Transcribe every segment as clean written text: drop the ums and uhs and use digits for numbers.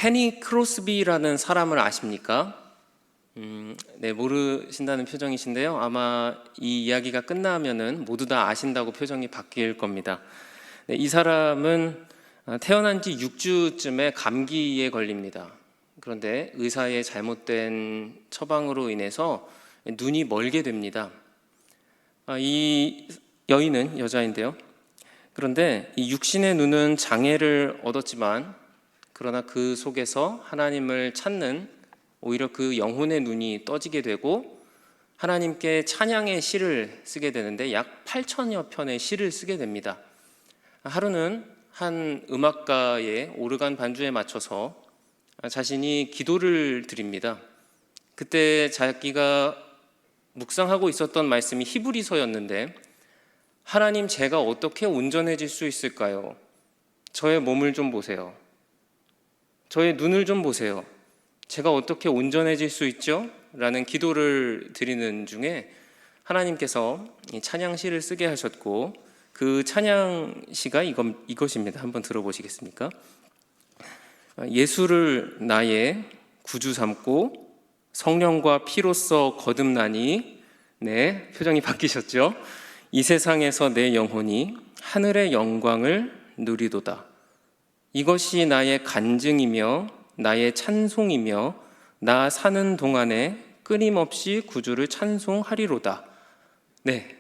페니 크로스비라는 사람을 아십니까? 네, 모르신다는 표정이신데요. 아마 이 이야기가 끝나면은 모두 다 아신다고 표정이 바뀔 겁니다. 네, 이 사람은 태어난 지 6주쯤에 감기에 걸립니다. 그런데 의사의 잘못된 처방으로 인해서 눈이 멀게 됩니다. 이 여인은 여자인데요. 그런데 이 육신의 눈은 장애를 얻었지만 그러나 그 속에서 하나님을 찾는 오히려 그 영혼의 눈이 떠지게 되고 하나님께 찬양의 시를 쓰게 되는데 약 8천여 편의 시를 쓰게 됩니다. 하루는 한 음악가의 오르간 반주에 맞춰서 자신이 기도를 드립니다. 그때 자기가 묵상하고 있었던 말씀이 히브리서였는데, 하나님, 제가 어떻게 온전해질 수 있을까요? 저의 몸을 좀 보세요. 저의 눈을 좀 보세요. 제가 어떻게 온전해질 수 있죠? 라는 기도를 드리는 중에 하나님께서 이 찬양시를 쓰게 하셨고, 그 찬양시가 이것입니다. 한번 들어보시겠습니까? 예수를 나의 구주 삼고 성령과 피로써 거듭나니, 네, 표정이 바뀌셨죠? 이 세상에서 내 영혼이 하늘의 영광을 누리도다. 이것이 나의 간증이며 나의 찬송이며 나 사는 동안에 끊임없이 구주를 찬송하리로다. 네,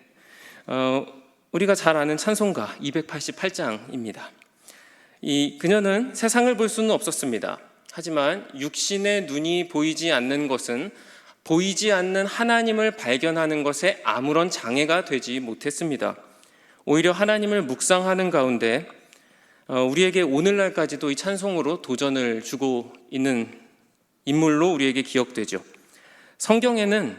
우리가 잘 아는 찬송가 288장입니다. 그녀는 세상을 볼 수는 없었습니다. 하지만 육신의 눈이 보이지 않는 것은 보이지 않는 하나님을 발견하는 것에 아무런 장애가 되지 못했습니다. 오히려 하나님을 묵상하는 가운데 우리에게 오늘날까지도 이 찬송으로 도전을 주고 있는 인물로 우리에게 기억되죠. 성경에는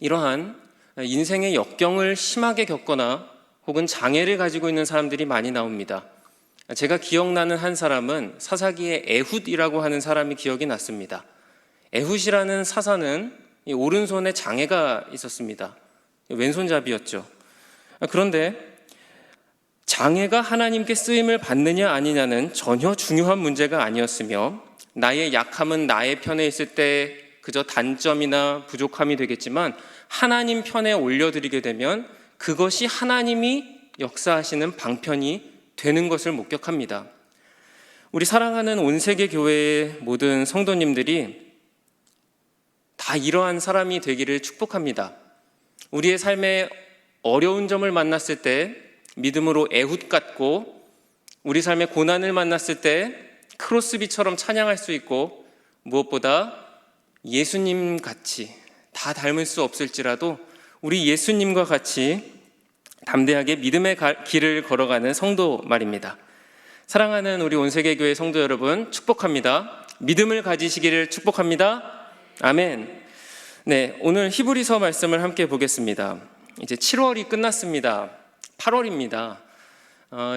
이러한 인생의 역경을 심하게 겪거나 혹은 장애를 가지고 있는 사람들이 많이 나옵니다. 제가 기억나는 한 사람은 사사기의 에훗이라고 하는 사람이 기억이 났습니다. 에훗이라는 사사는 오른손에 장애가 있었습니다. 왼손잡이였죠. 그런데 장애가 하나님께 쓰임을 받느냐 아니냐는 전혀 중요한 문제가 아니었으며, 나의 약함은 나의 편에 있을 때 그저 단점이나 부족함이 되겠지만 하나님 편에 올려드리게 되면 그것이 하나님이 역사하시는 방편이 되는 것을 목격합니다. 우리 사랑하는 온세계 교회의 모든 성도님들이 다 이러한 사람이 되기를 축복합니다. 우리의 삶에 어려운 점을 만났을 때 믿음으로 에훗 같고, 우리 삶의 고난을 만났을 때 크로스비처럼 찬양할 수 있고, 무엇보다 예수님 같이, 다 닮을 수 없을지라도 우리 예수님과 같이 담대하게 믿음의 길을 걸어가는 성도 말입니다. 사랑하는 우리 온세계교회 성도 여러분, 축복합니다. 믿음을 가지시기를 축복합니다. 아멘. 네, 오늘 히브리서 말씀을 함께 보겠습니다. 이제 7월이 끝났습니다. 8월입니다.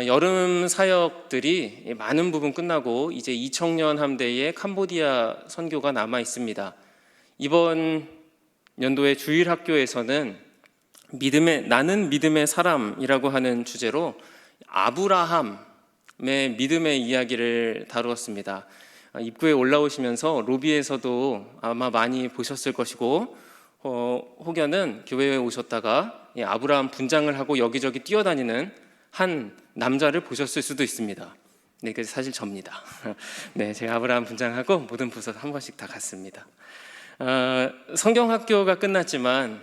여름 사역들이 많은 부분 끝나고 이제 2청년 함대의 캄보디아 선교가 남아 있습니다. 이번 연도의 주일학교에서는 나는 믿음의 사람이라고 하는 주제로 아브라함의 믿음의 이야기를 다루었습니다. 입구에 올라오시면서 로비에서도 아마 많이 보셨을 것이고, 혹여는 교회에 오셨다가 아브라함 분장을 하고 여기저기 뛰어다니는 한 남자를 보셨을 수도 있습니다. 네, 그게 사실 접니다. 네, 제가 아브라함 분장하고 모든 부서 한 번씩 다 갔습니다. 성경학교가 끝났지만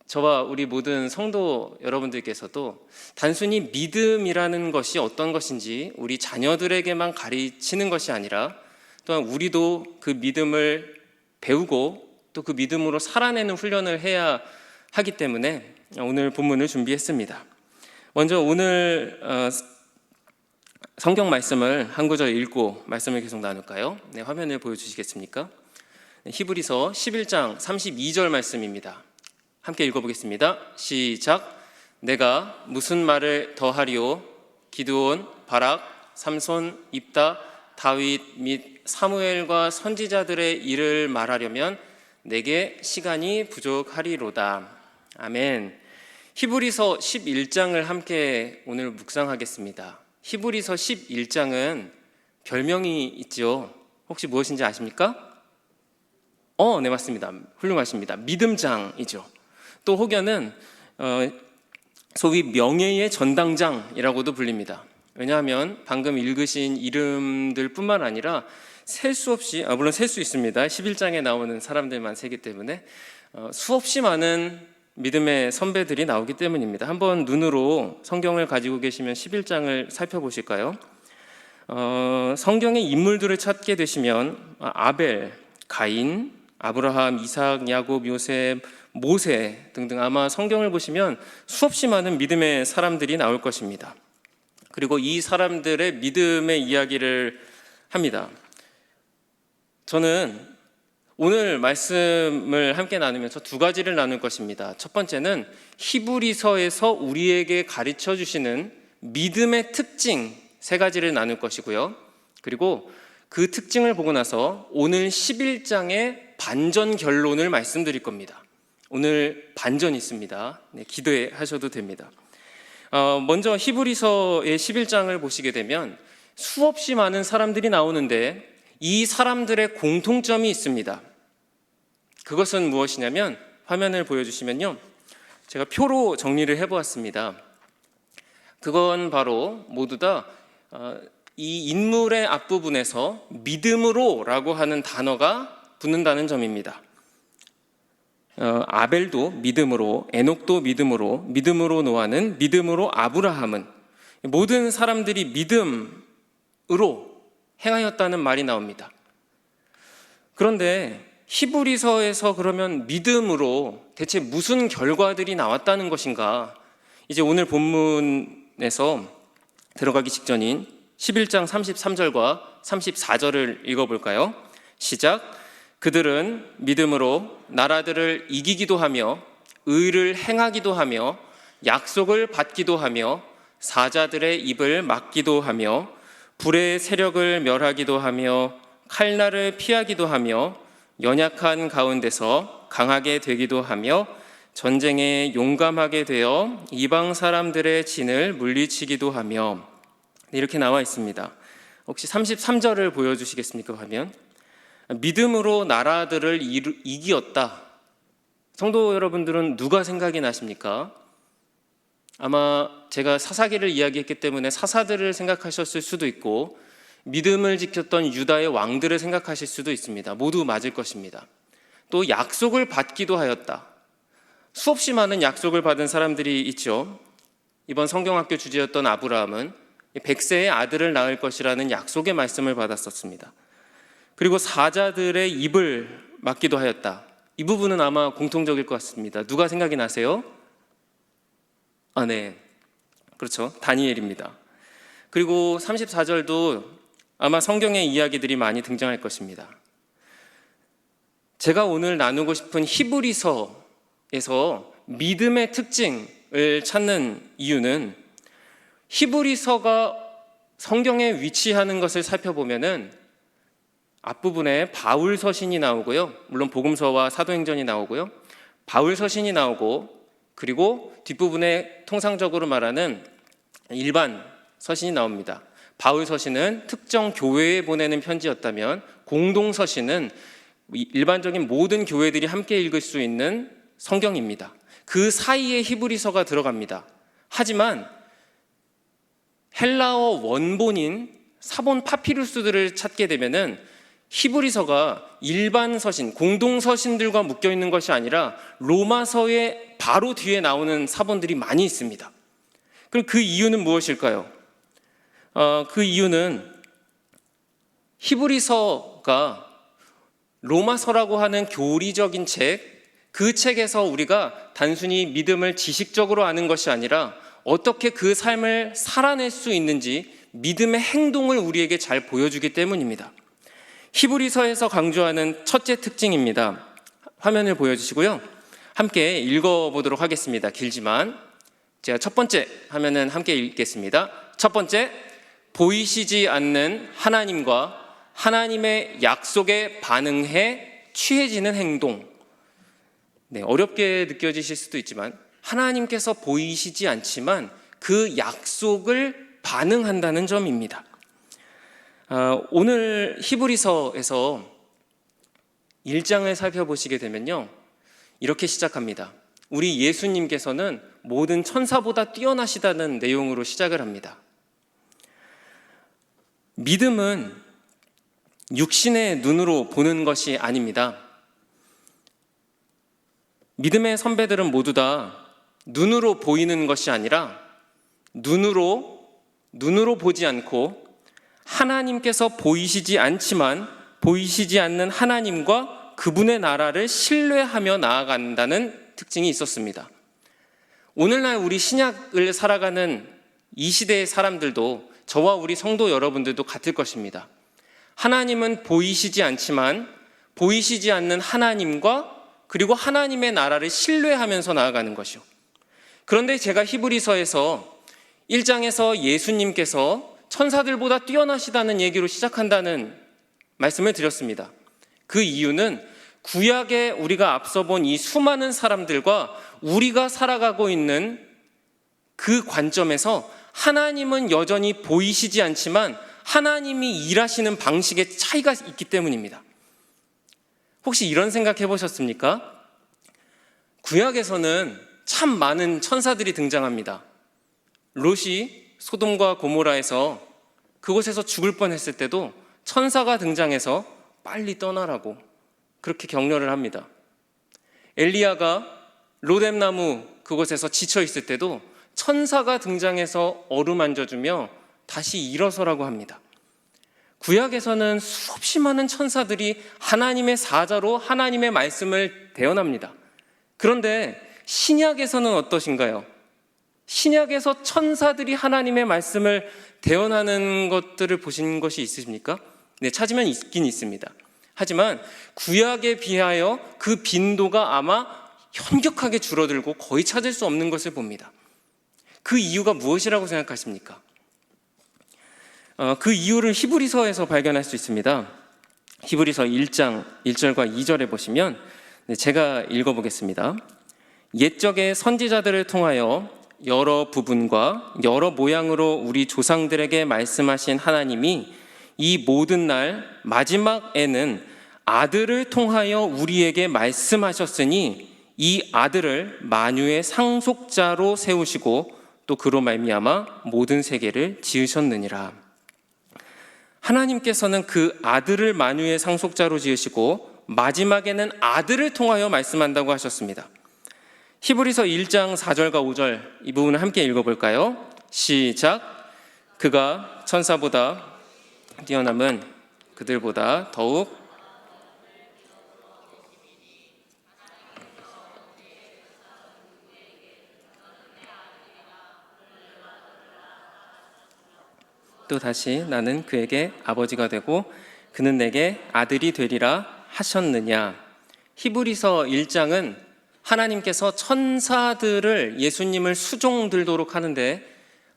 저와 우리 모든 성도 여러분들께서도 단순히 믿음이라는 것이 어떤 것인지 우리 자녀들에게만 가르치는 것이 아니라, 또한 우리도 그 믿음을 배우고 또 그 믿음으로 살아내는 훈련을 해야 하기 때문에 오늘 본문을 준비했습니다. 먼저 오늘 성경 말씀을 한 구절 읽고 말씀을 계속 나눌까요? 네, 화면을 보여주시겠습니까? 히브리서 11장 32절 말씀입니다. 함께 읽어보겠습니다. 시작. 내가 무슨 말을 더하리요? 기드온, 바락, 삼손, 입다, 다윗 및 사무엘과 선지자들의 일을 말하려면 내게 시간이 부족하리로다. 아멘. 히브리서 11장을 함께 오늘 묵상하겠습니다. 히브리서 11장은 별명이 있죠. 혹시 무엇인지 아십니까? 네, 맞습니다. 훌륭하십니다. 믿음장이죠. 또 혹여는 소위 명예의 전당장이라고도 불립니다. 왜냐하면 방금 읽으신 이름들 뿐만 아니라 셀 수 없이, 물론 셀 수 있습니다. 11장에 나오는 사람들만 세기 때문에 수없이 많은 믿음의 선배들이 나오기 때문입니다. 한번 눈으로 성경을 가지고 계시면 11장을 살펴보실까요? 성경의 인물들을 찾게 되시면 아벨, 가인, 아브라함, 이삭, 야곱, 요셉, 모세 등등 아마 성경을 보시면 수없이 많은 믿음의 사람들이 나올 것입니다. 그리고 이 사람들의 믿음의 이야기를 합니다. 저는 오늘 말씀을 함께 나누면서 두 가지를 나눌 것입니다. 첫 번째는 히브리서에서 우리에게 가르쳐 주시는 믿음의 특징 세 가지를 나눌 것이고요. 그리고 그 특징을 보고 나서 오늘 11장의 반전 결론을 말씀드릴 겁니다. 오늘 반전이 있습니다. 네, 기대하셔도 됩니다. 먼저 히브리서의 11장을 보시게 되면 수없이 많은 사람들이 나오는데 이 사람들의 공통점이 있습니다. 그것은 무엇이냐면 화면을 보여주시면요, 제가 표로 정리를 해보았습니다. 그건 바로 모두 다 이 인물의 앞부분에서 믿음으로 라고 하는 단어가 붙는다는 점입니다. 아벨도 믿음으로, 에녹도 믿음으로, 믿음으로 노아는, 믿음으로 아브라함은, 모든 사람들이 믿음으로 행하였다는 말이 나옵니다. 그런데 히브리서에서 그러면 믿음으로 대체 무슨 결과들이 나왔다는 것인가? 이제 오늘 본문에서 들어가기 직전인 11장 33절과 34절을 읽어볼까요? 시작. 그들은 믿음으로 나라들을 이기기도 하며 의를 행하기도 하며 약속을 받기도 하며 사자들의 입을 막기도 하며 불의 세력을 멸하기도 하며 칼날을 피하기도 하며 연약한 가운데서 강하게 되기도 하며 전쟁에 용감하게 되어 이방 사람들의 진을 물리치기도 하며, 이렇게 나와 있습니다. 혹시 33절을 보여주시겠습니까? 화면. 믿음으로 나라들을 이기었다. 성도 여러분들은 누가 생각이 나십니까? 아마 제가 사사기를 이야기했기 때문에 사사들을 생각하셨을 수도 있고 믿음을 지켰던 유다의 왕들을 생각하실 수도 있습니다. 모두 맞을 것입니다. 또 약속을 받기도 하였다. 수없이 많은 약속을 받은 사람들이 있죠. 이번 성경학교 주제였던 아브라함은 100세의 아들을 낳을 것이라는 약속의 말씀을 받았었습니다. 그리고 사자들의 입을 막기도 하였다. 이 부분은 아마 공통적일 것 같습니다. 누가 생각이 나세요? 네, 그렇죠. 다니엘입니다. 그리고 34절도 아마 성경의 이야기들이 많이 등장할 것입니다. 제가 오늘 나누고 싶은 히브리서에서 믿음의 특징을 찾는 이유는 히브리서가 성경에 위치하는 것을 살펴보면은 앞부분에 바울 서신이 나오고요. 물론 복음서와 사도행전이 나오고요. 바울 서신이 나오고, 그리고 뒷부분에 통상적으로 말하는 일반 서신이 나옵니다. 바울 서신은 특정 교회에 보내는 편지였다면 공동 서신은 일반적인 모든 교회들이 함께 읽을 수 있는 성경입니다. 그 사이에 히브리서가 들어갑니다. 하지만 헬라어 원본인 사본 파피루스들을 찾게 되면은 히브리서가 일반 서신, 공동 서신들과 묶여 있는 것이 아니라 로마서의 바로 뒤에 나오는 사본들이 많이 있습니다. 그럼 그 이유는 무엇일까요? 그 이유는 히브리서가 로마서라고 하는 교리적인 책, 그 책에서 우리가 단순히 믿음을 지식적으로 아는 것이 아니라 어떻게 그 삶을 살아낼 수 있는지 믿음의 행동을 우리에게 잘 보여주기 때문입니다. 히브리서에서 강조하는 첫째 특징입니다. 화면을 보여주시고요. 함께 읽어보도록 하겠습니다. 길지만 제가 첫 번째 하면은 함께 읽겠습니다. 첫 번째, 보이시지 않는 하나님과 하나님의 약속에 반응해 취해지는 행동. 네, 어렵게 느껴지실 수도 있지만 하나님께서 보이시지 않지만 그 약속을 반응한다는 점입니다. 오늘 히브리서에서 1장을 살펴보시게 되면요, 이렇게 시작합니다. 우리 예수님께서는 모든 천사보다 뛰어나시다는 내용으로 시작을 합니다. 믿음은 육신의 눈으로 보는 것이 아닙니다. 믿음의 선배들은 모두 다 눈으로 보이는 것이 아니라 눈으로 보지 않고 하나님께서 보이시지 않지만 보이시지 않는 하나님과 그분의 나라를 신뢰하며 나아간다는 특징이 있었습니다. 오늘날 우리 신약을 살아가는 이 시대의 사람들도, 저와 우리 성도 여러분들도 같을 것입니다. 하나님은 보이시지 않지만 보이시지 않는 하나님과 그리고 하나님의 나라를 신뢰하면서 나아가는 것이요. 그런데 제가 히브리서에서 1장에서 예수님께서 천사들보다 뛰어나시다는 얘기로 시작한다는 말씀을 드렸습니다. 그 이유는 구약에 우리가 앞서 본 이 수많은 사람들과 우리가 살아가고 있는 그 관점에서 하나님은 여전히 보이시지 않지만 하나님이 일하시는 방식에 차이가 있기 때문입니다. 혹시 이런 생각 해보셨습니까? 구약에서는 참 많은 천사들이 등장합니다. 롯이 소돔과 고모라에서 그곳에서 죽을 뻔했을 때도 천사가 등장해서 빨리 떠나라고 그렇게 격려를 합니다. 엘리야가 로뎀나무 그곳에서 지쳐 있을 때도 천사가 등장해서 어루만져주며 다시 일어서라고 합니다. 구약에서는 수없이 많은 천사들이 하나님의 사자로 하나님의 말씀을 대언합니다. 그런데 신약에서는 어떠신가요? 신약에서 천사들이 하나님의 말씀을 대언하는 것들을 보신 것이 있으십니까? 네, 찾으면 있긴 있습니다. 하지만 구약에 비하여 그 빈도가 아마 현격하게 줄어들고 거의 찾을 수 없는 것을 봅니다. 그 이유가 무엇이라고 생각하십니까? 그 이유를 히브리서에서 발견할 수 있습니다. 히브리서 1장 1절과 2절에 보시면, 제가 읽어보겠습니다. 옛적의 선지자들을 통하여 여러 부분과 여러 모양으로 우리 조상들에게 말씀하신 하나님이 이 모든 날 마지막에는 아들을 통하여 우리에게 말씀하셨으니 이 아들을 만유의 상속자로 세우시고 또 그로 말미암아 모든 세계를 지으셨느니라. 하나님께서는 그 아들을 만유의 상속자로 지으시고 마지막에는 아들을 통하여 말씀한다고 하셨습니다. 히브리서 1장 4절과 5절 이 부분을 함께 읽어볼까요? 시작. 그가 천사보다 뛰어남은 그들보다 더욱 또 다시 나는 그에게 아버지가 되고 그는 내게 아들이 되리라 하셨느냐. 히브리서 1장은 하나님께서 천사들을 예수님을 수종들도록 하는데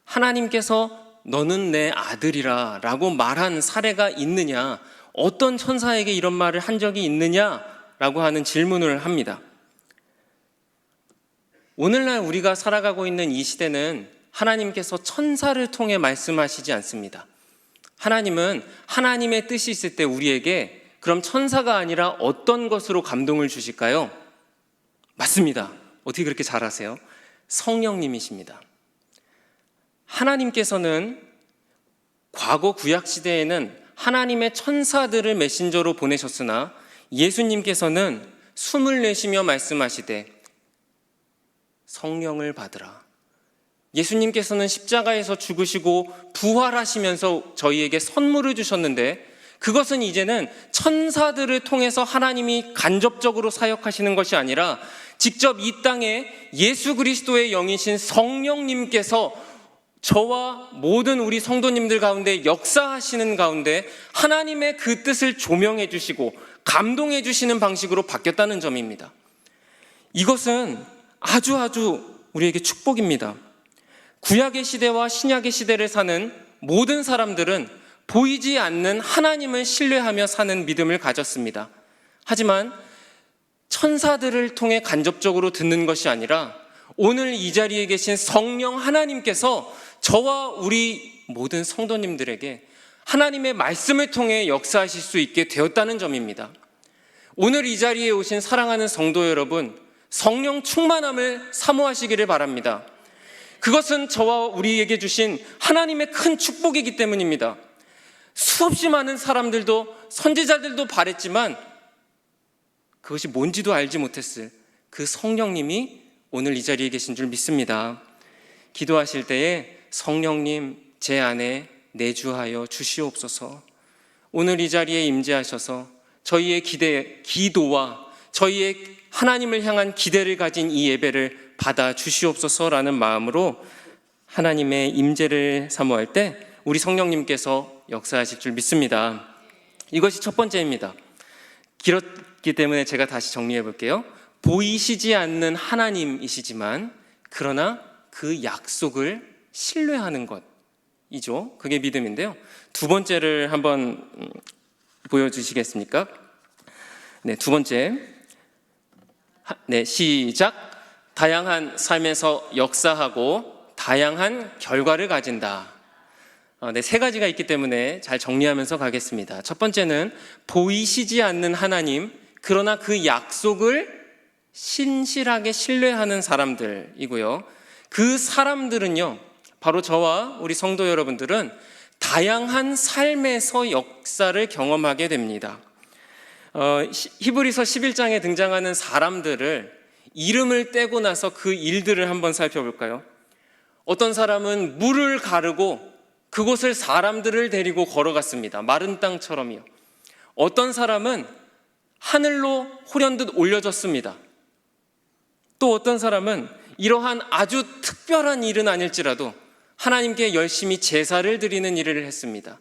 하나님께서 너는 내 아들이라 라고 말한 사례가 있느냐, 어떤 천사에게 이런 말을 한 적이 있느냐라고 하는 질문을 합니다. 오늘날 우리가 살아가고 있는 이 시대는 하나님께서 천사를 통해 말씀하시지 않습니다. 하나님은 하나님의 뜻이 있을 때 우리에게 그럼 천사가 아니라 어떤 것으로 감동을 주실까요? 맞습니다. 어떻게 그렇게 잘 아세요? 성령님이십니다. 하나님께서는 과거 구약 시대에는 하나님의 천사들을 메신저로 보내셨으나 예수님께서는 숨을 내쉬며 말씀하시되 성령을 받으라. 예수님께서는 십자가에서 죽으시고 부활하시면서 저희에게 선물을 주셨는데 그것은 이제는 천사들을 통해서 하나님이 간접적으로 사역하시는 것이 아니라 직접 이 땅에 예수 그리스도의 영이신 성령님께서 저와 모든 우리 성도님들 가운데 역사하시는 가운데 하나님의 그 뜻을 조명해 주시고 감동해 주시는 방식으로 바뀌었다는 점입니다. 이것은 아주 우리에게 축복입니다. 구약의 시대와 신약의 시대를 사는 모든 사람들은 보이지 않는 하나님을 신뢰하며 사는 믿음을 가졌습니다. 하지만 천사들을 통해 간접적으로 듣는 것이 아니라 오늘 이 자리에 계신 성령 하나님께서 저와 우리 모든 성도님들에게 하나님의 말씀을 통해 역사하실 수 있게 되었다는 점입니다. 오늘 이 자리에 오신 사랑하는 성도 여러분, 성령 충만함을 사모하시기를 바랍니다. 그것은 저와 우리에게 주신 하나님의 큰 축복이기 때문입니다. 수없이 많은 사람들도, 선지자들도 바랬지만 그것이 뭔지도 알지 못했을 그 성령님이 오늘 이 자리에 계신 줄 믿습니다. 기도하실 때에 성령님 제 안에 내주하여 주시옵소서. 오늘 이 자리에 임재하셔서 저희의 기도와 저희의 하나님을 향한 기대를 가진 이 예배를 받아 주시옵소서라는 마음으로 하나님의 임재를 사모할 때 우리 성령님께서 역사하실 줄 믿습니다. 이것이 첫 번째입니다. 길었기 때문에 제가 다시 정리해 볼게요. 보이시지 않는 하나님이시지만 그러나 그 약속을 신뢰하는 것이죠. 그게 믿음인데요. 두 번째를 한번 보여주시겠습니까? 네, 두 번째. 네, 시작. 다양한 삶에서 역사하고 다양한 결과를 가진다. 네, 세 가지가 있기 때문에 잘 정리하면서 가겠습니다. 첫 번째는 보이시지 않는 하나님, 그러나 그 약속을 신실하게 신뢰하는 사람들이고요. 그 사람들은요, 바로 저와 우리 성도 여러분들은 다양한 삶에서 역사를 경험하게 됩니다. 히브리서 11장에 등장하는 사람들을 이름을 떼고 나서 그 일들을 한번 살펴볼까요? 어떤 사람은 물을 가르고 그곳을 사람들을 데리고 걸어갔습니다. 마른 땅처럼요. 어떤 사람은 하늘로 호련듯 올려졌습니다. 또 어떤 사람은 이러한 아주 특별한 일은 아닐지라도 하나님께 열심히 제사를 드리는 일을 했습니다.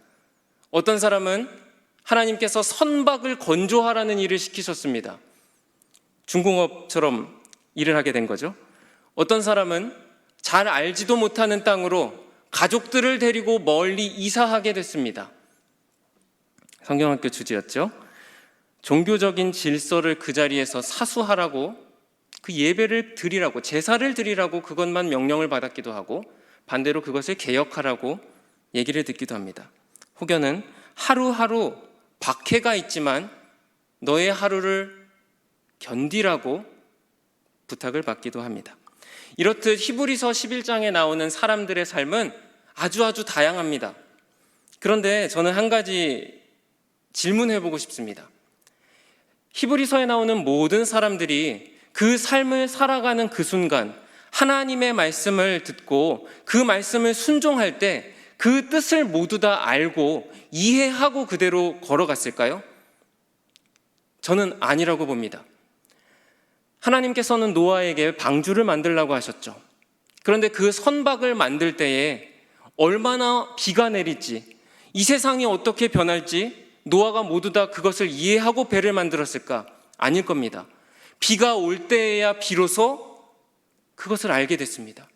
어떤 사람은 하나님께서 선박을 건조하라는 일을 시키셨습니다. 중공업처럼 일을 하게 된 거죠. 어떤 사람은 잘 알지도 못하는 땅으로 가족들을 데리고 멀리 이사하게 됐습니다. 성경학교 주제였죠. 종교적인 질서를 그 자리에서 사수하라고, 그 예배를 드리라고, 제사를 드리라고 그것만 명령을 받았기도 하고, 반대로 그것을 개혁하라고 얘기를 듣기도 합니다. 혹여는 하루하루 박해가 있지만 너의 하루를 견디라고 부탁을 받기도 합니다. 이렇듯 히브리서 11장에 나오는 사람들의 삶은 아주 다양합니다. 그런데 저는 한 가지 질문해보고 싶습니다. 히브리서에 나오는 모든 사람들이 그 삶을 살아가는 그 순간 하나님의 말씀을 듣고 그 말씀을 순종할 때 그 뜻을 모두 다 알고 이해하고 그대로 걸어갔을까요? 저는 아니라고 봅니다. 하나님께서는 노아에게 방주를 만들라고 하셨죠. 그런데 그 선박을 만들 때에 얼마나 비가 내릴지, 이 세상이 어떻게 변할지 노아가 모두 다 그것을 이해하고 배를 만들었을까? 아닐 겁니다. 비가 올 때에야 비로소 그것을 알게 됐습니다.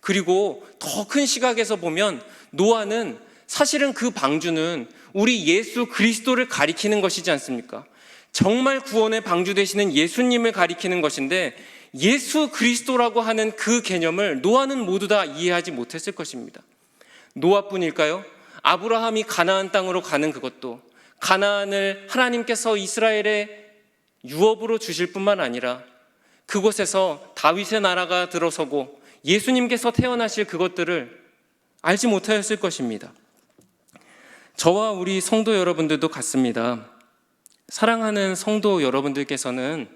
그리고 더 큰 시각에서 보면 노아는 사실은 그 방주는 우리 예수 그리스도를 가리키는 것이지 않습니까? 정말 구원의 방주 되시는 예수님을 가리키는 것인데 예수 그리스도라고 하는 그 개념을 노아는 모두 다 이해하지 못했을 것입니다. 노아뿐일까요? 아브라함이 가나안 땅으로 가는 그것도, 가나안을 하나님께서 이스라엘의 유업으로 주실 뿐만 아니라 그곳에서 다윗의 나라가 들어서고 예수님께서 태어나실 그것들을 알지 못하였을 것입니다. 저와 우리 성도 여러분들도 같습니다. 사랑하는 성도 여러분들께서는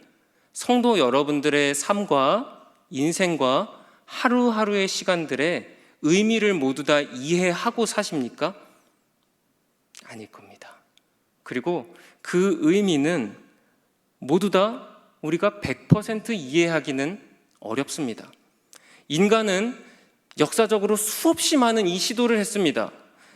성도 여러분들의 삶과 인생과 하루하루의 시간들의 의미를 모두 다 이해하고 사십니까? 아닐 겁니다. 그리고 그 의미는 모두 다 우리가 100% 이해하기는 어렵습니다. 인간은 역사적으로 수없이 많은 이 시도를 했습니다.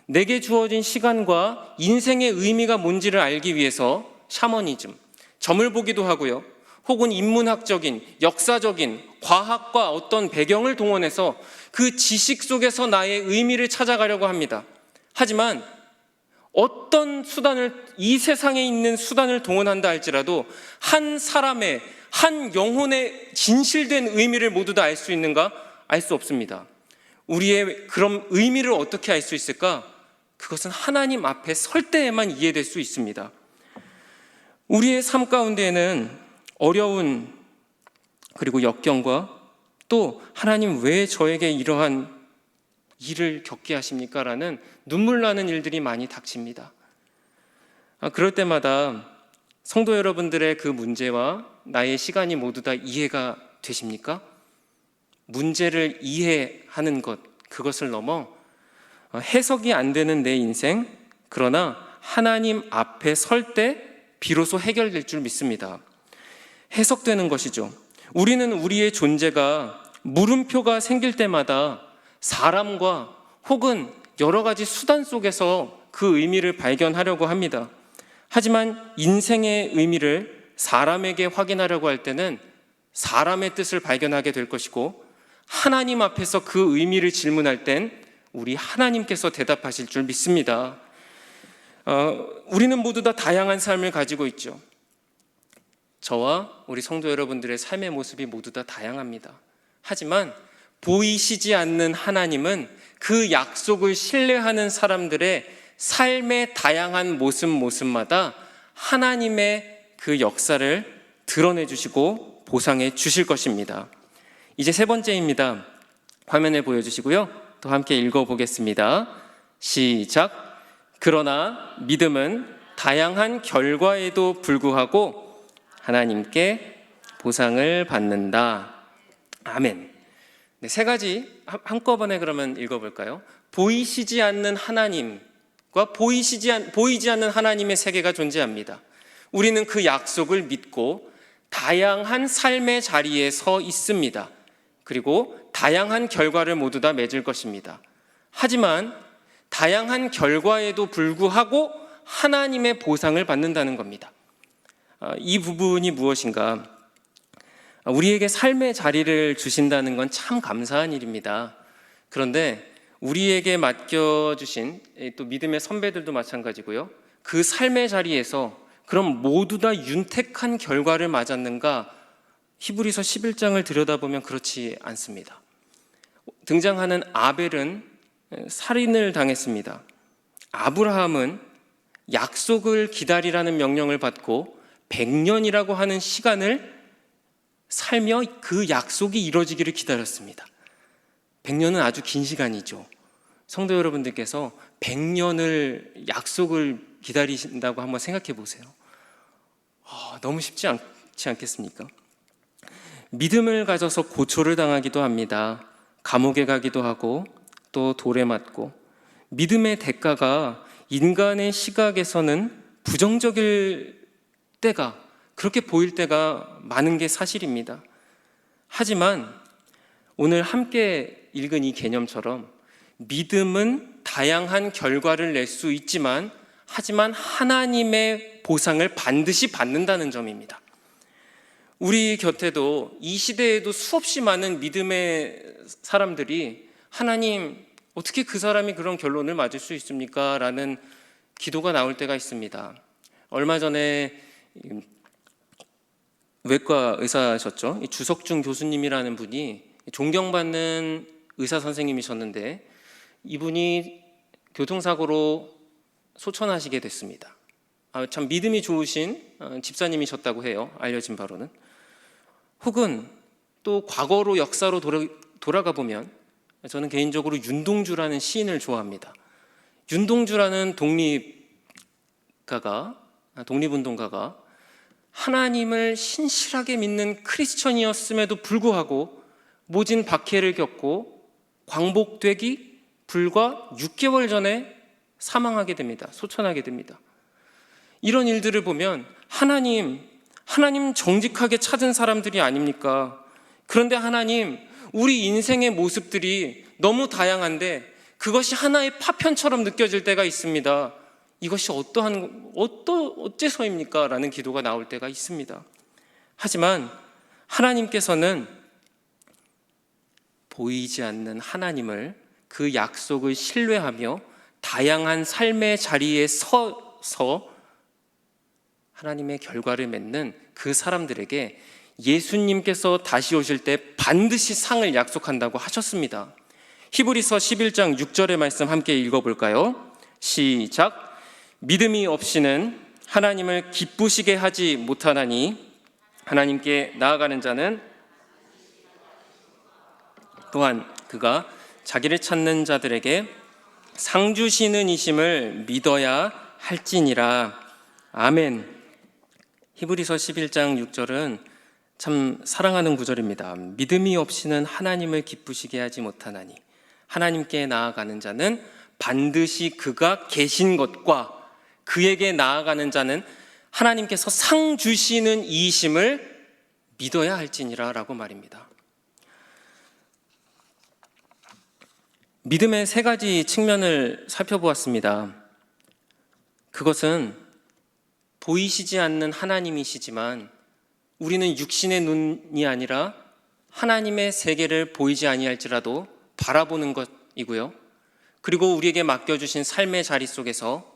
내게 주어진 시간과 인생의 의미가 뭔지를 알기 위해서 샤머니즘, 점을 보기도 하고요. 혹은 인문학적인, 역사적인, 과학과 어떤 배경을 동원해서 그 지식 속에서 나의 의미를 찾아가려고 합니다. 하지만 어떤 수단을, 이 세상에 있는 수단을 동원한다 할지라도 한 사람의, 한 영혼의 진실된 의미를 모두 다 알 수 있는가? 알 수 없습니다. 우리의 그런 의미를 어떻게 알 수 있을까? 그것은 하나님 앞에 설 때에만 이해될 수 있습니다. 우리의 삶 가운데에는 어려운 그리고 역경과 또 하나님 왜 저에게 이러한 일을 겪게 하십니까? 라는 눈물 나는 일들이 많이 닥칩니다. 그럴 때마다 성도 여러분들의 그 문제와 나의 시간이 모두 다 이해가 되십니까? 문제를 이해하는 것, 그것을 넘어 해석이 안 되는 내 인생, 그러나 하나님 앞에 설 때 비로소 해결될 줄 믿습니다. 해석되는 것이죠. 우리는 우리의 존재가 물음표가 생길 때마다 사람과 혹은 여러 가지 수단 속에서 그 의미를 발견하려고 합니다. 하지만 인생의 의미를 사람에게 확인하려고 할 때는 사람의 뜻을 발견하게 될 것이고, 하나님 앞에서 그 의미를 질문할 땐 우리 하나님께서 대답하실 줄 믿습니다. 우리는 모두 다 다양한 삶을 가지고 있죠. 저와 우리 성도 여러분들의 삶의 모습이 모두 다 다양합니다. 하지만 보이시지 않는 하나님은 그 약속을 신뢰하는 사람들의 삶의 다양한 모습마다 하나님의 그 역사를 드러내 주시고 보상해 주실 것입니다. 이제 세 번째입니다. 화면에 보여주시고요. 또 함께 읽어보겠습니다. 시작. 그러나 믿음은 다양한 결과에도 불구하고 하나님께 보상을 받는다. 아멘. 네, 세 가지 한꺼번에 그러면 읽어볼까요? 보이시지 않는 하나님과 보이지 않는 하나님의 세계가 존재합니다. 우리는 그 약속을 믿고 다양한 삶의 자리에 서 있습니다. 그리고 다양한 결과를 모두 다 맺을 것입니다. 하지만 다양한 결과에도 불구하고 하나님의 보상을 받는다는 겁니다. 이 부분이 무엇인가? 우리에게 삶의 자리를 주신다는 건 참 감사한 일입니다. 그런데 우리에게 맡겨주신 또 믿음의 선배들도 마찬가지고요. 그 삶의 자리에서 그럼 모두 다 윤택한 결과를 맞았는가? 히브리서 11장을 들여다보면 그렇지 않습니다. 등장하는 아벨은 살인을 당했습니다. 아브라함은 약속을 기다리라는 명령을 받고 100년이라고 하는 시간을 살며 그 약속이 이루어지기를 기다렸습니다. 100년은 아주 긴 시간이죠. 성도 여러분들께서 100년을 약속을 기다리신다고 한번 생각해 보세요. 너무 쉽지 않지 않겠습니까? 믿음을 가져서 고초를 당하기도 합니다. 감옥에 가기도 하고 또 돌에 맞고, 믿음의 대가가 인간의 시각에서는 부정적일 때가, 그렇게 보일 때가 많은 게 사실입니다. 하지만 오늘 함께 읽은 이 개념처럼 믿음은 다양한 결과를 낼 수 있지만, 하지만 하나님의 보상을 반드시 받는다는 점입니다. 우리 곁에도 이 시대에도 수없이 많은 믿음의 사람들이 하나님, 어떻게 그 사람이 그런 결론을 맞을 수 있습니까? 라는 기도가 나올 때가 있습니다. 얼마 전에 외과 의사셨죠. 주석중 교수님이라는 분이 존경받는 의사 선생님이셨는데, 이분이 교통사고로 소천하시게 됐습니다. 참 믿음이 좋으신 집사님이셨다고 해요. 알려진 바로는. 혹은 또 과거로 역사로 돌아가 보면, 저는 개인적으로 윤동주라는 시인을 좋아합니다. 윤동주라는 독립운동가가 하나님을 신실하게 믿는 크리스천이었음에도 불구하고 모진 박해를 겪고 광복되기 불과 6개월 전에 사망하게 됩니다. 소천하게 됩니다. 이런 일들을 보면 하나님 정직하게 찾은 사람들이 아닙니까? 그런데 하나님, 우리 인생의 모습들이 너무 다양한데 그것이 하나의 파편처럼 느껴질 때가 있습니다. 이것이 어째서입니까? 라는 기도가 나올 때가 있습니다. 하지만 하나님께서는 보이지 않는 하나님을, 그 약속을 신뢰하며 다양한 삶의 자리에 서서 하나님의 결과를 맺는 그 사람들에게 예수님께서 다시 오실 때 반드시 상을 약속한다고 하셨습니다. 히브리서 11장 6절의 말씀 함께 읽어볼까요? 시작. 믿음이 없이는 하나님을 기쁘시게 하지 못하나니 하나님께 나아가는 자는 또한 그가 자기를 찾는 자들에게 상 주시는 이심을 믿어야 할지니라. 아멘. 히브리서 11장 6절은 참 사랑하는 구절입니다. 믿음이 없이는 하나님을 기쁘시게 하지 못하나니 하나님께 나아가는 자는 반드시 그가 계신 것과 그에게 나아가는 자는 하나님께서 상 주시는 이심을 믿어야 할지니라 라고 말입니다. 믿음의 세 가지 측면을 살펴보았습니다. 그것은 보이시지 않는 하나님이시지만 우리는 육신의 눈이 아니라 하나님의 세계를 보이지 아니할지라도 바라보는 것이고요. 그리고 우리에게 맡겨주신 삶의 자리 속에서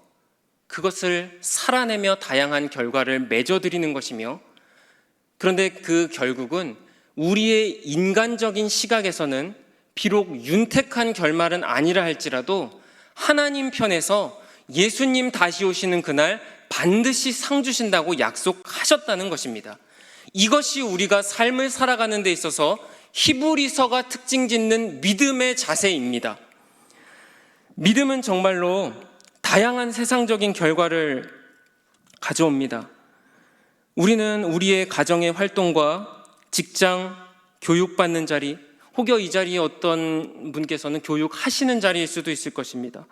그것을 살아내며 다양한 결과를 맺어드리는 것이며, 그런데 그 결국은 우리의 인간적인 시각에서는 비록 윤택한 결말은 아니라 할지라도 하나님 편에서 예수님 다시 오시는 그날 반드시 상 주신다고 약속하셨다는 것입니다. 이것이 우리가 삶을 살아가는 데 있어서 히브리서가 특징 짓는 믿음의 자세입니다. 믿음은 정말로 다양한 세상적인 결과를 가져옵니다. 우리는 우리의 가정의 활동과 직장, 교육받는 자리, 혹여 이 자리에 어떤 분께서는 교육하시는 자리일 수도 있을 것입니다.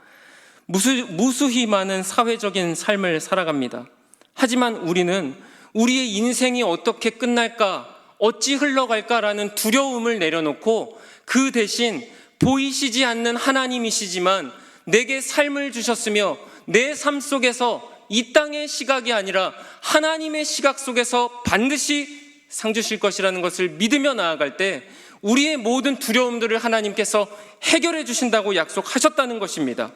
무수히 많은 사회적인 삶을 살아갑니다. 하지만 우리는 우리의 인생이 어떻게 끝날까, 어찌 흘러갈까라는 두려움을 내려놓고 그 대신 보이시지 않는 하나님이시지만 내게 삶을 주셨으며 내 삶 속에서 이 땅의 시각이 아니라 하나님의 시각 속에서 반드시 상 주실 것이라는 것을 믿으며 나아갈 때 우리의 모든 두려움들을 하나님께서 해결해 주신다고 약속하셨다는 것입니다.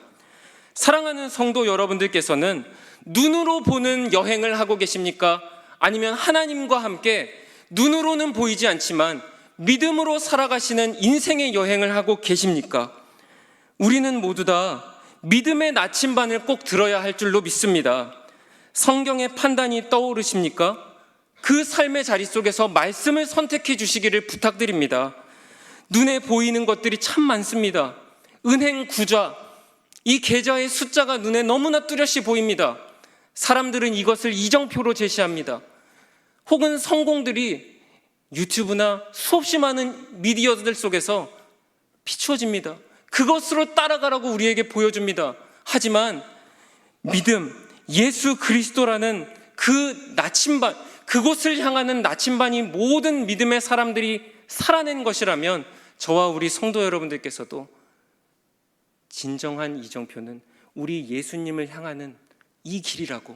사랑하는 성도 여러분들께서는 눈으로 보는 여행을 하고 계십니까? 아니면 하나님과 함께 눈으로는 보이지 않지만 믿음으로 살아가시는 인생의 여행을 하고 계십니까? 우리는 모두 다 믿음의 나침반을 꼭 들어야 할 줄로 믿습니다. 성경의 판단이 떠오르십니까? 그 삶의 자리 속에서 말씀을 선택해 주시기를 부탁드립니다. 눈에 보이는 것들이 참 많습니다. 은행 구좌, 이 계좌의 숫자가 눈에 너무나 뚜렷이 보입니다. 사람들은 이것을 이정표로 제시합니다. 혹은 성공들이 유튜브나 수없이 많은 미디어들 속에서 비추어집니다. 그것으로 따라가라고 우리에게 보여줍니다. 하지만 믿음, 예수 그리스도라는 그 나침반, 그곳을 향하는 나침반이 모든 믿음의 사람들이 살아낸 것이라면 저와 우리 성도 여러분들께서도 진정한 이정표는 우리 예수님을 향하는 이 길이라고,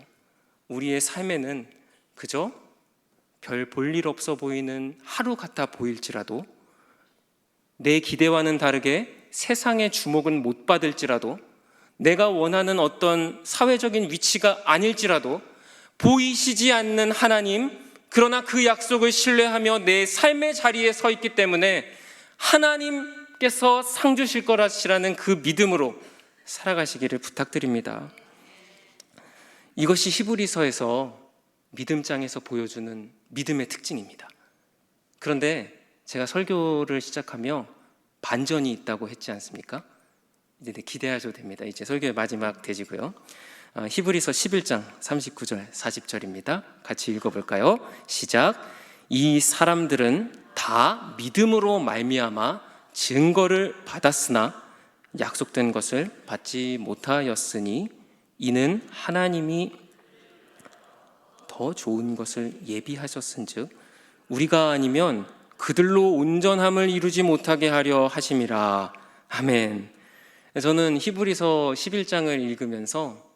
우리의 삶에는 그저 별 볼 일 없어 보이는 하루 같아 보일지라도, 내 기대와는 다르게 세상의 주목은 못 받을지라도, 내가 원하는 어떤 사회적인 위치가 아닐지라도 보이시지 않는 하나님, 그러나 그 약속을 신뢰하며 내 삶의 자리에 서 있기 때문에 하나님께서 상 주실 거라시라는 그 믿음으로 살아가시기를 부탁드립니다. 이것이 히브리서에서 믿음장에서 보여주는 믿음의 특징입니다. 그런데 제가 설교를 시작하며 반전이 있다고 했지 않습니까? 이제 기대하셔도 됩니다. 이제 설교의 마지막 대지고요. 히브리서 11장 39절 40절입니다. 같이 읽어볼까요? 시작. 이 사람들은 다 믿음으로 말미암아 증거를 받았으나 약속된 것을 받지 못하였으니 이는 하나님이 더 좋은 것을 예비하셨은즉 우리가 아니면 그들로 온전함을 이루지 못하게 하려 하심이라. 아멘. 저는 히브리서 11장을 읽으면서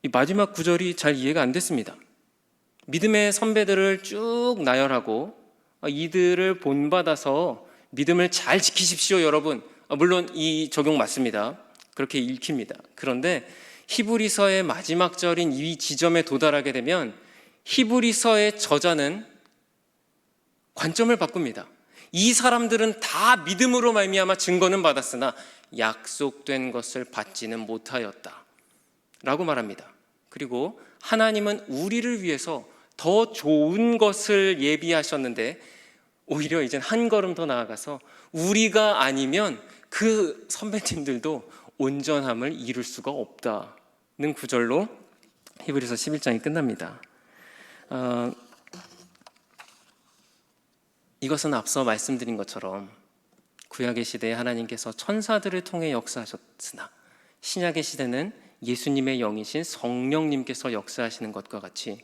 이 마지막 구절이 잘 이해가 안 됐습니다. 믿음의 선배들을 쭉 나열하고 이들을 본받아서 믿음을 잘 지키십시오 여러분. 물론 이 적용 맞습니다. 그렇게 읽힙니다. 그런데 히브리서의 마지막 절인 이 지점에 도달하게 되면 히브리서의 저자는 관점을 바꿉니다. 이 사람들은 다 믿음으로 말미암아 증거는 받았으나 약속된 것을 받지는 못하였다 라고 말합니다. 그리고 하나님은 우리를 위해서 더 좋은 것을 예비하셨는데 오히려 이젠 한 걸음 더 나아가서 우리가 아니면 그 선배님들도 온전함을 이룰 수가 없다는 구절로 히브리서 11장이 끝납니다. 이것은 앞서 말씀드린 것처럼 구약의 시대에 하나님께서 천사들을 통해 역사하셨으나 신약의 시대는 예수님의 영이신 성령님께서 역사하시는 것과 같이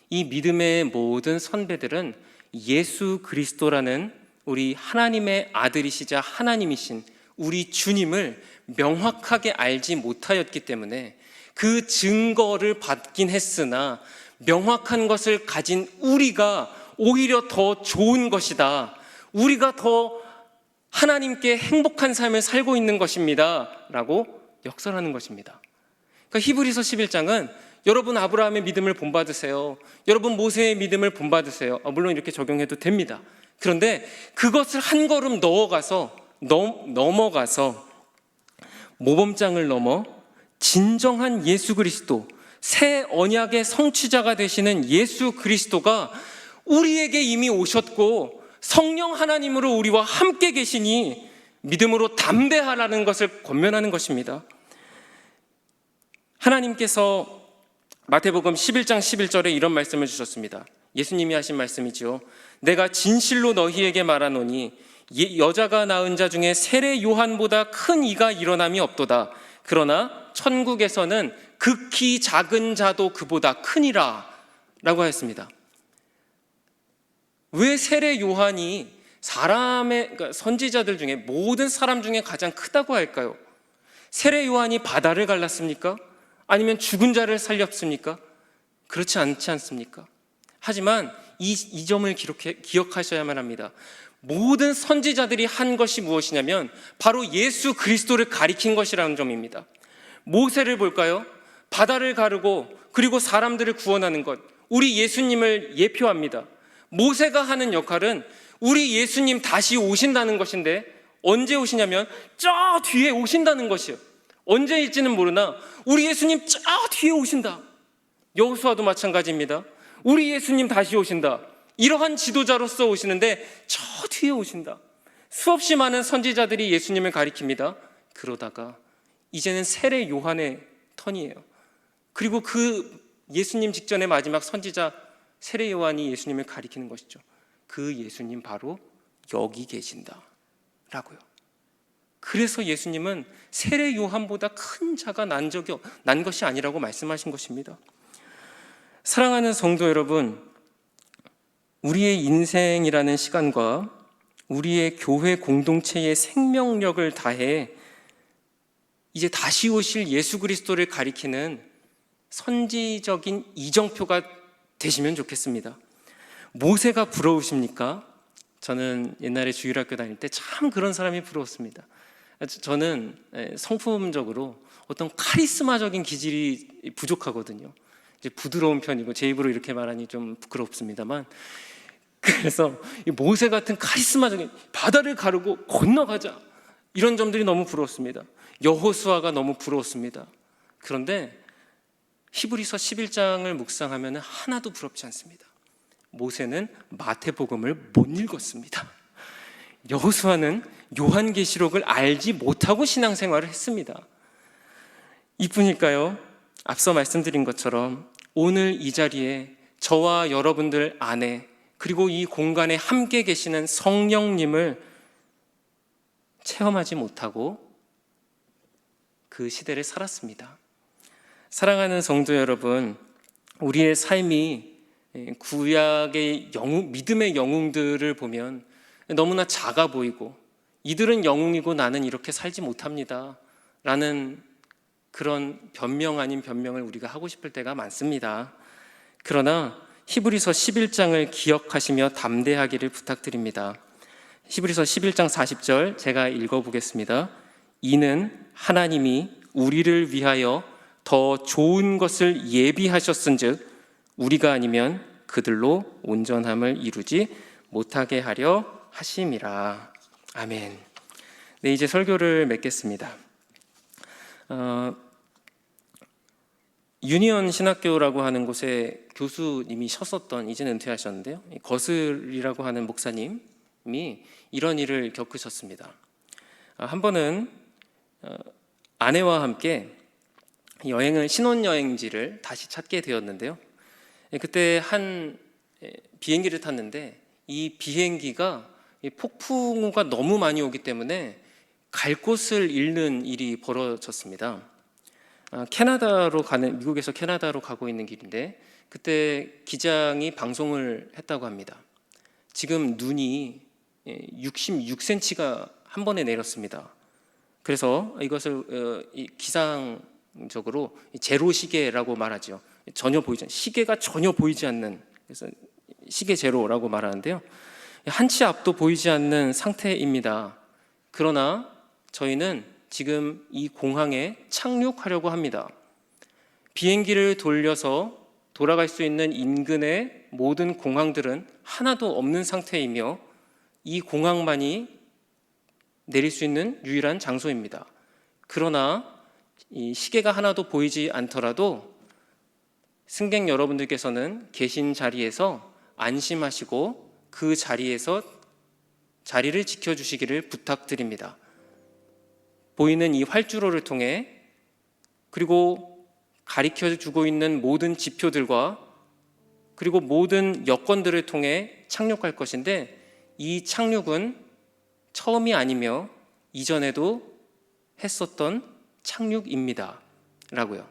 이 믿음의 모든 선배들은 예수 그리스도라는 우리 하나님의 아들이시자 하나님이신 우리 주님을 명확하게 알지 못하였기 때문에 그 증거를 받긴 했으나 명확한 것을 가진 우리가 오히려 더 좋은 것이다, 우리가 더 하나님께 행복한 삶을 살고 있는 것입니다 라고 역설하는 것입니다. 그러니까 히브리서 11장은 여러분 아브라함의 믿음을 본받으세요, 여러분 모세의 믿음을 본받으세요, 물론 이렇게 적용해도 됩니다. 그런데 그것을 한 걸음 넘어가서 모범장을 넘어 진정한 예수 그리스도, 새 언약의 성취자가 되시는 예수 그리스도가 우리에게 이미 오셨고 성령 하나님으로 우리와 함께 계시니 믿음으로 담대하라는 것을 권면하는 것입니다. 하나님께서 마태복음 11장 11절에 이런 말씀을 주셨습니다. 예수님이 하신 말씀이죠. 내가 진실로 너희에게 말하노니 여자가 낳은 자 중에 세례 요한보다 큰 이가 일어남이 없도다. 그러나 천국에서는 극히 작은 자도 그보다 크니라 라고 하였습니다. 왜 세례 요한이 그러니까 선지자들 중에 모든 사람 중에 가장 크다고 할까요? 세례 요한이 바다를 갈랐습니까? 아니면 죽은 자를 살렸습니까? 그렇지 않지 않습니까? 하지만 이 점을 기억하셔야만 합니다. 모든 선지자들이 한 것이 무엇이냐면 바로 예수 그리스도를 가리킨 것이라는 점입니다. 모세를 볼까요? 바다를 가르고 그리고 사람들을 구원하는 것, 우리 예수님을 예표합니다. 모세가 하는 역할은 우리 예수님 다시 오신다는 것인데 언제 오시냐면 저 뒤에 오신다는 것이에요. 언제일지는 모르나 우리 예수님 저 뒤에 오신다. 여호수아도 마찬가지입니다. 우리 예수님 다시 오신다. 이러한 지도자로서 오시는데 저 뒤에 오신다. 수없이 많은 선지자들이 예수님을 가리킵니다. 그러다가 이제는 세례 요한의 턴이에요. 그리고 그 예수님 직전의 마지막 선지자 세례 요한이 예수님을 가리키는 것이죠. 그 예수님 바로 여기 계신다 라고요. 그래서 예수님은 세례 요한보다 큰 자가 난 것이 아니라고 말씀하신 것입니다. 사랑하는 성도 여러분, 우리의 인생이라는 시간과 우리의 교회 공동체의 생명력을 다해 이제 다시 오실 예수 그리스도를 가리키는 선지적인 이정표가 되시면 좋겠습니다. 모세가 부러우십니까? 저는 옛날에 주일학교 다닐 때 참 그런 사람이 부러웠습니다. 저는 성품적으로 어떤 카리스마적인 기질이 부족하거든요. 이제 부드러운 편이고 제 입으로 이렇게 말하니 좀 부끄럽습니다만, 그래서 모세 같은 카리스마적인, 바다를 가르고 건너가자, 이런 점들이 너무 부러웠습니다. 여호수아가 너무 부러웠습니다. 그런데 히브리서 11장을 묵상하면 하나도 부럽지 않습니다. 모세는 마태복음을 못 읽었습니다. 여호수아는 요한계시록을 알지 못하고 신앙생활을 했습니다. 이뿐일까요? 앞서 말씀드린 것처럼 오늘 이 자리에 저와 여러분들 안에, 그리고 이 공간에 함께 계시는 성령님을 체험하지 못하고 그 시대를 살았습니다. 사랑하는 성도 여러분, 우리의 삶이 구약의 믿음의 영웅들을 보면 너무나 작아 보이고, 이들은 영웅이고 나는 이렇게 살지 못합니다 라는 그런 변명 아닌 변명을 우리가 하고 싶을 때가 많습니다. 그러나 히브리서 11장을 기억하시며 담대하기를 부탁드립니다. 히브리서 11장 40절 제가 읽어보겠습니다. 이는 하나님이 우리를 위하여 더 좋은 것을 예비하셨은즉 우리가 아니면 그들로 온전함을 이루지 못하게 하려 하심이라. 아멘. 네, 이제 설교를 맺겠습니다. 유니온 신학교라고 하는 곳에 교수님이셨었던, 이제는 은퇴하셨는데요, 거슬이라고 하는 목사님이 이런 일을 겪으셨습니다. 한 번은 아내와 함께 신혼여행지를 다시 찾게 되었는데요, 그때 한 비행기를 탔는데 이 비행기가 폭풍우가 너무 많이 오기 때문에 갈 곳을 잃는 일이 벌어졌습니다. 미국에서 캐나다로 가고 있는 길인데 그때 기장이 방송을 했다고 합니다. 지금 눈이 66cm가 한 번에 내렸습니다. 그래서 이것을 기상적으로 제로 시계라고 말하죠. 시계가 전혀 보이지 않는, 그래서 시계 제로라고 말하는데요, 한 치 앞도 보이지 않는 상태입니다. 그러나 저희는 지금 이 공항에 착륙하려고 합니다. 비행기를 돌려서 돌아갈 수 있는 인근의 모든 공항들은 하나도 없는 상태이며 이 공항만이 내릴 수 있는 유일한 장소입니다. 그러나 이 시계가 하나도 보이지 않더라도 승객 여러분들께서는 계신 자리에서 안심하시고 그 자리에서 자리를 지켜주시기를 부탁드립니다. 보이는 이 활주로를 통해, 그리고 가리켜주고 있는 모든 지표들과 그리고 모든 여건들을 통해 착륙할 것인데, 이 착륙은 처음이 아니며 이전에도 했었던 착륙입니다 라고요.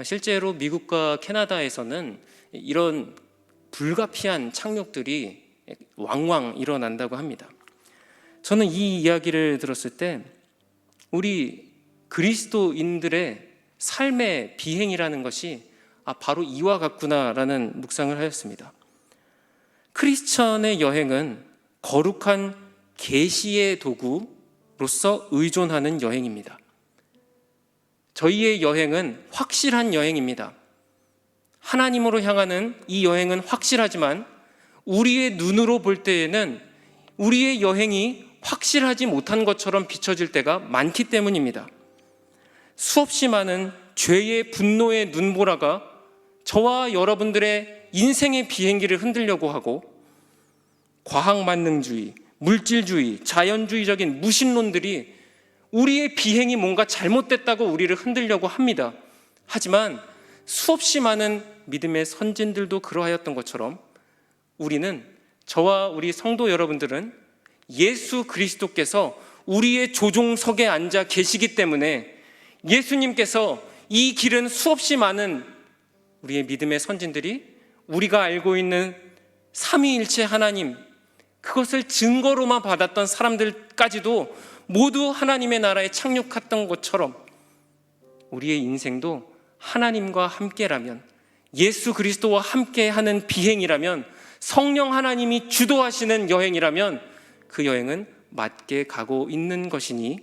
실제로 미국과 캐나다에서는 이런 불가피한 착륙들이 왕왕 일어난다고 합니다. 저는 이 이야기를 들었을 때 우리 그리스도인들의 삶의 비행이라는 것이 바로 이와 같구나라는 묵상을 하였습니다. 크리스천의 여행은 거룩한 계시의 도구로서 의존하는 여행입니다. 저희의 여행은 확실한 여행입니다. 하나님으로 향하는 이 여행은 확실하지만 우리의 눈으로 볼 때에는 우리의 여행이 확실하지 못한 것처럼 비춰질 때가 많기 때문입니다. 수없이 많은 죄의 분노의 눈보라가 저와 여러분들의 인생의 비행기를 흔들려고 하고, 과학만능주의, 물질주의, 자연주의적인 무신론들이 우리의 비행이 뭔가 잘못됐다고 우리를 흔들려고 합니다. 하지만 수없이 많은 믿음의 선진들도 그러하였던 것처럼 우리는, 저와 우리 성도 여러분들은 예수 그리스도께서 우리의 조종석에 앉아 계시기 때문에 예수님께서 이 길은 수없이 많은 우리의 믿음의 선진들이 우리가 알고 있는 삼위일체 하나님, 그것을 증거로만 받았던 사람들까지도 모두 하나님의 나라에 착륙했던 것처럼 우리의 인생도 하나님과 함께라면, 예수 그리스도와 함께하는 비행이라면, 성령 하나님이 주도하시는 여행이라면 그 여행은 맞게 가고 있는 것이니,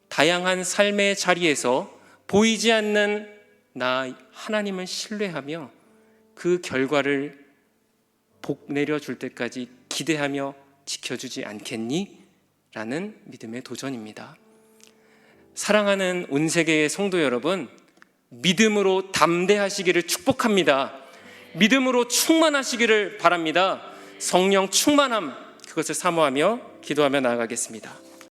다양한 삶의 자리에서 보이지 않는 나 하나님을 신뢰하며 그 결과를 복 내려줄 때까지 기대하며 지켜주지 않겠니? 라는 믿음의 도전입니다. 사랑하는 온 세계의 성도 여러분, 믿음으로 담대하시기를 축복합니다. 믿음으로 충만하시기를 바랍니다. 성령 충만함, 그것을 사모하며 기도하며 나아가겠습니다.